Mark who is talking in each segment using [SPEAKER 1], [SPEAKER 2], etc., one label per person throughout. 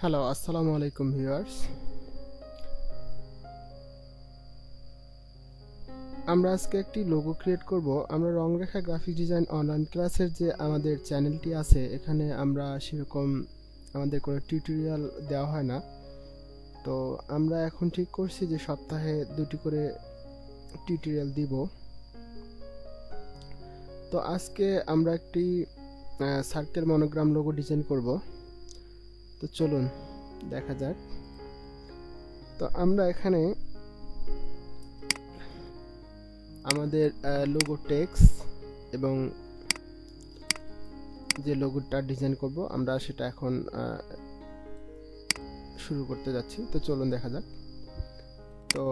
[SPEAKER 1] Hello, আসসালামু আলাইকুম viewers. আমরা আজকে একটি লোগো ক্রিয়েট করব। আমরা রংরেখা গ্রাফিক ডিজাইন অনলাইন ক্লাসের যে আমাদের চ্যানেলটি আছে, এখানে আমরা সেরকম আমাদের কোনো টিউটোরিয়াল দেওয়া হয় না। তো আমরা এখন ঠিক করছি যে সপ্তাহে 2টি করে টিউটোরিয়াল দিব। তো আজকে আমরা একটি সার্কেল মনোগ্রাম লোগো ডিজাইন করব। তো চলুন দেখা যাক। তো আমরা এখানে আমাদের লোগো টেক্সট এবং যে লোগোটা ডিজাইন করব আমরা সেটা এখন শুরু করতে যাচ্ছি। তো চলুন দেখা যাক। তো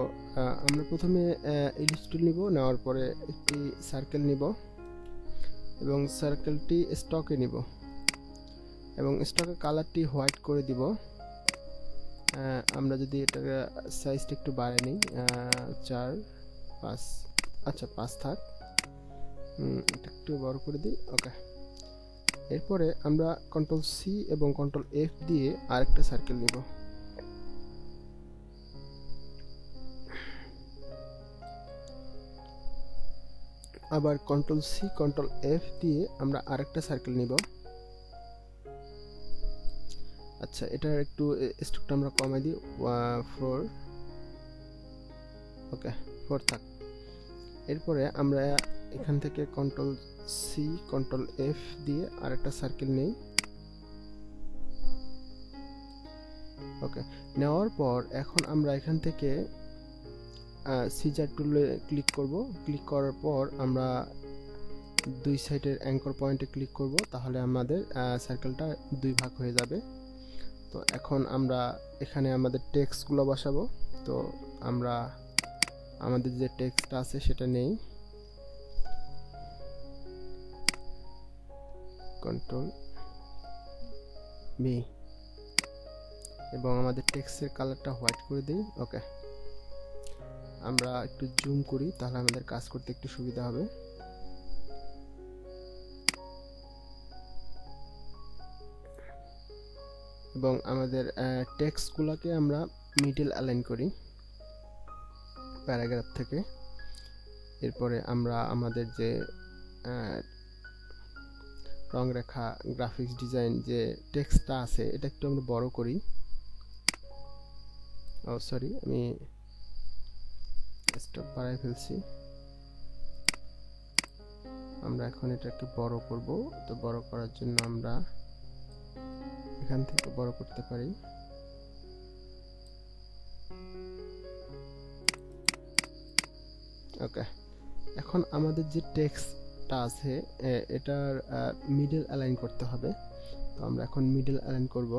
[SPEAKER 1] আমরা প্রথমে ইলাস্ট্রেটর নিব, নেওয়ার পরে একটি সার্কেল নিব এবং সার্কেলটি স্টকে নিব এবং স্টকের কালারটি হোয়াইট করে দিব। আমরা যদি এটার সাইজটা একটু বাড়িয়ে নিই, 4 5, আচ্ছা 5 থাক, এটা একটু বড় করে দিই। ওকে, এরপরে আমরা কন্ট্রোল সি এবং কন্ট্রোল এফ দিয়ে আরেকটা সার্কেল নিব। আবার কন্ট্রোল সি কন্ট্রোল এফ দিয়ে আমরা আরেকটা সার্কেল নিব। আচ্ছা, এটার একটু স্ট্রোকটা আমরা কমাই দিই, 4। ওকে, 4 থাক। এরপরে আমরা এখান থেকে কন্ট্রোল সি কন্ট্রোল এফ দিয়ে আরেকটা সার্কেল নেই। ওকে, নেওয়ার পর এখন আমরা এখান থেকে সিজার টুলে ক্লিক করব। ক্লিক করার পর আমরা দুই সাইডের অ্যাঙ্কর পয়েন্টে ক্লিক করব, তাহলে আমাদের সার্কেলটা দুই ভাগ হয়ে যাবে। তো এখন আমরা এখানে আমাদের টেক্সটগুলো বসাবো। তো আমরা আমাদের যে টেক্সটটা আছে সেটা নেই, কন্ট্রোল বি, এবং আমাদের টেক্সটের কালারটা হোয়াইট করে দিই। ওকে, আমরা একটু জুম করি, তাহলে আমাদের কাজ করতে একটু সুবিধা হবে। এবং আমাদের টেক্সটগুলোকে আমরা মিডল অ্যালাইন করি প্যারাগ্রাফ থেকে। এরপরে আমরা আমাদের যে রংরেখা গ্রাফিক্স ডিজাইন যে টেক্সটটা আছে এটা একটু আমরা বড় করি। ও সরি, আমি স্টপ বাড়াই ফেলছি। আমরা এখন এটা একটু বড় করব। তো বড় করার জন্য আমরা এখান থেকে বড় করতে পারি। ওকে, এখন আমাদের যে টেক্সটটা আছে এটার মিডল অ্যালাইন করতে হবে। তো আমরা এখন মিডল অ্যালাইন করব।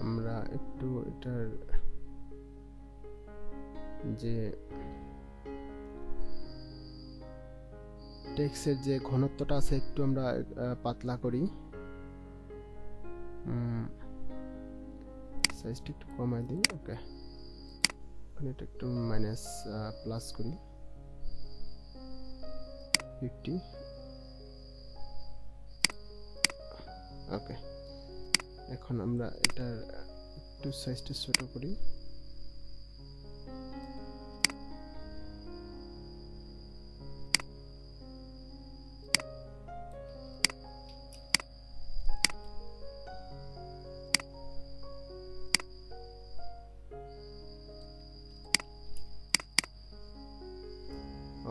[SPEAKER 1] আমরা একটু এটার যে টেক্সটের যে ঘনত্বটা আছে একটু আমরা পাতলা করি, সাইজটা একটু কমাই দিই। ওকে, এটা একটু মাইনাস প্লাস করি 50। ওকে, এখন আমরা এটার একটু সাইজটা ছোট করি।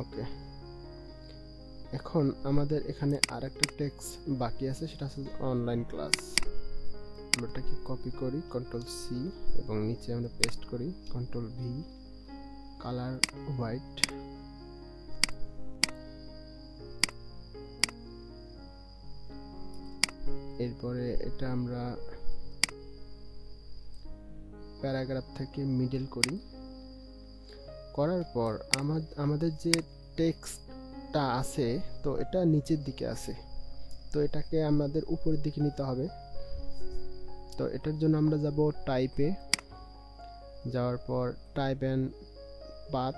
[SPEAKER 1] ওকে, এখন আমাদের এখানে আরেকটা টেক্সট বাকি আছে, সেটা হচ্ছে অনলাইন ক্লাস। আমরা এটাকে কপি করি, কন্ট্রোল সি, এবং নিচে আমরা পেস্ট করি, কন্ট্রোল ভি, কালার হোয়াইট। এরপরে এটা আমরা প্যারাগ্রাফ থেকে মিডল করি। করার পর আমাদের যে টেক্সটটা আছে তো এটা নিচের দিকে আছে, তো এটাকে আমাদের উপরের দিকে নিতে হবে। তো এটার জন্য আমরা যাব টাইপে, যাওয়ার পর টাইপ অ্যান্ড পাথ,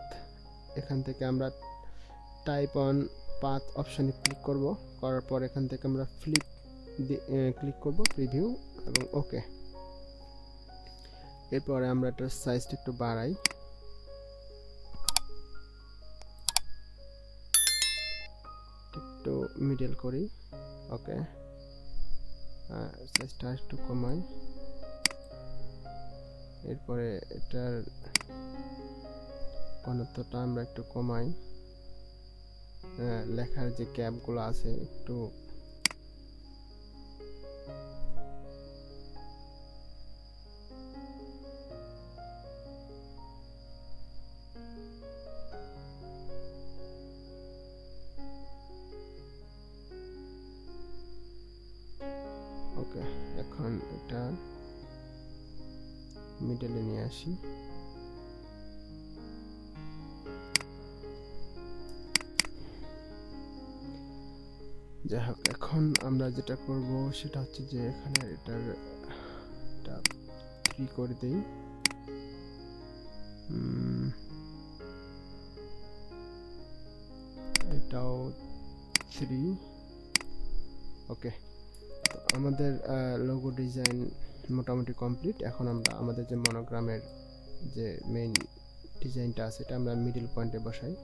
[SPEAKER 1] এখান থেকে আমরা টাইপ অন পাথ অপশনে ক্লিক করব, করার পর এখান থেকে আমরা ফ্লিপ ক্লিক করব, প্রিভিউ এবং ওকে। এরপরে আমরা এটার সাইজটা একটু বাড়াই, একটু মিডল করি, ওকে, সাইজটা একটু কমাই। এরপরে এটার ঘনত্বটা আমরা একটু কমাই, লেখার যে গ্যাপগুলো আছে একটু ওকে। এখন এটা মিডলে নিয়ে আসি, যাই হোক। এখন আমরা যেটা করব সেটা হচ্ছে যে এখানে এটার 3 করে দেই, এটাও 3, ওকে। তো আমাদের লোগো ডিজাইন মোটামুটি কমপ্লিট। এখন আমরা আমাদের যে মনোগ্রামের যে মেইন ডিজাইনটা আছে এটা আমরা মিডল পয়েন্টে বসাই।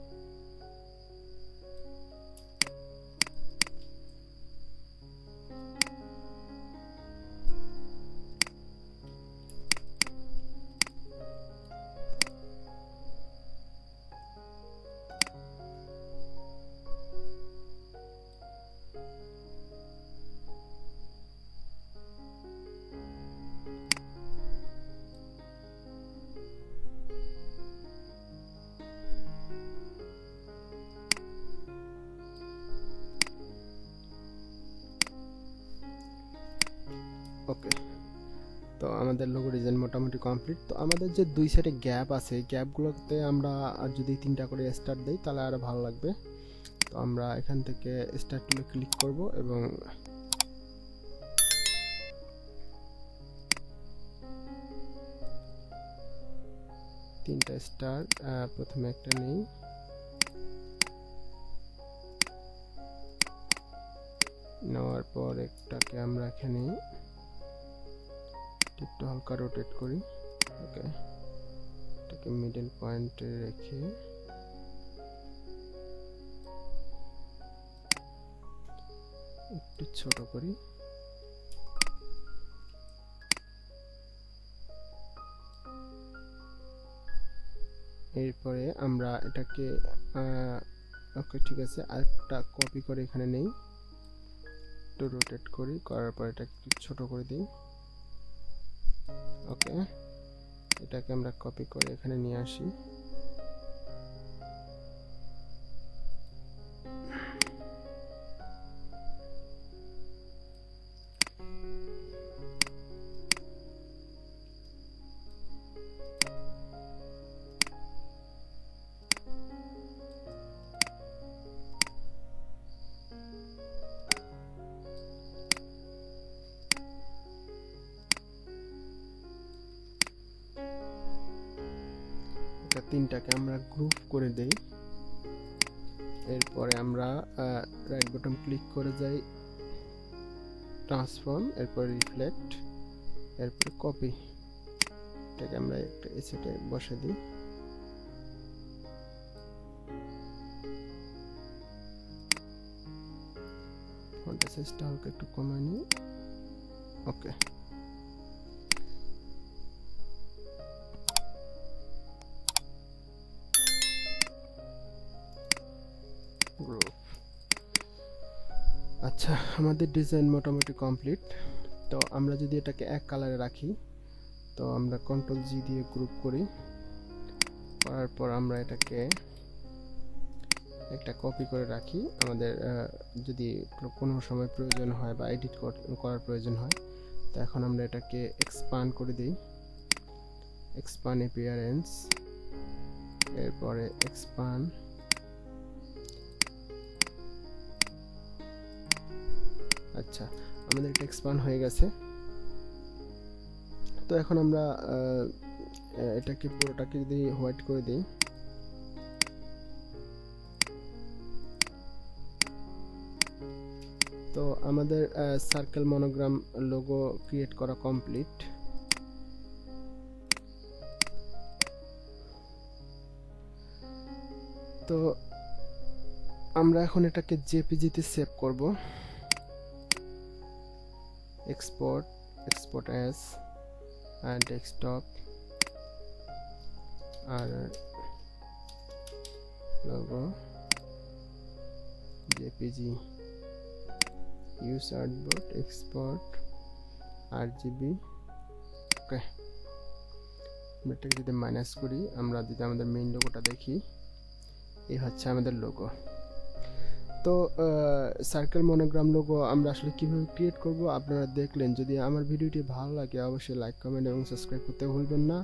[SPEAKER 1] ওকে, তো আমাদের লোগো ডিজাইন মোটামুটি কমপ্লিট। তো আমাদের যে দুই সাইডে গ্যাপ আছে, গ্যাপগুলোতে আমরা যদি 3টা করে স্টার দেই তাহলে আরো ভালো লাগবে। তো আমরা এখান থেকে স্টার টুলে ক্লিক করব এবং তিনটা স্টার, প্রথমে একটা নেই, নেওয়ার পর একটাকে আমরা এখানে একটু হালকা রোটেট করি, ওকে, এটাকে মিডল পয়েন্টে রেখে একটু ছোট করি, এরপরে আমরা এটাকে ওকে ঠিক আছে, আরেকটা কপি করে এখানে নেই, একটু রোটেট করি, করার পর এটা একটু ছোট করে দিই, ওকে। এটাকে আমরা কপি করে এখানে নিয়ে আসি, তিনটাকে আমরা গ্রুপ করে দেই। এরপরে আমরা রাইট বাটন ক্লিক করে যাই, ট্রান্সফর্ম, এরপর রিফ্লেক্ট, এরপর কপি, এটাকে আমরা একটা এসেটে বসে দিই, ফন্ট সাইজটা হালকা একটু কমায় নিই, ওকে। গ্রুপ, আচ্ছা, আমাদের ডিজাইন মোটামুটি কমপ্লিট। তো আমরা যদি এটাকে এক কালারে রাখি, তো আমরা কন্ট্রোল জি দিয়ে গ্রুপ করি, করার পর আমরা এটাকে একটা কপি করে রাখি, আমাদের যদি কোনো সময় প্রয়োজন হয় বা এডিট করার প্রয়োজন হয়। তো এখন আমরা এটাকে এক্সপান্ড করে দিই, এক্সপান্ড অ্যাপিয়ারেন্স, এরপরে এক্সপান্ড, আচ্ছা, আমাদের এটা এক্সপ্যান্ড হয়ে গেছে। তো এখন আমরা এটাকে পুরোটাকে যদি হোয়াইট করে দিই, তো আমাদের সার্কেল মনোগ্রাম লোগো ক্রিয়েট করা কমপ্লিট। তো আমরা এখন এটাকে জেপিজিতে সেভ করব। এক্সপোর্ট অ্যাজ ডেস্কটপ আর logo JPG use artboard export RGB. Okay, এটাকে যদি মাইনাস করি, আমরা যদি আমাদের মেইন লোগোটা দেখি, এই হচ্ছে আমাদের লোগো। তো সার্কেল মনোগ্রাম লোগো আমরা আসলে কিভাবে ক্রিয়েট করব আপনারা দেখলেন। যদি আমার ভিডিওটি ভালো লাগে অবশ্যই লাইক, কমেন্ট এবং সাবস্ক্রাইব করতে ভুলবেন না।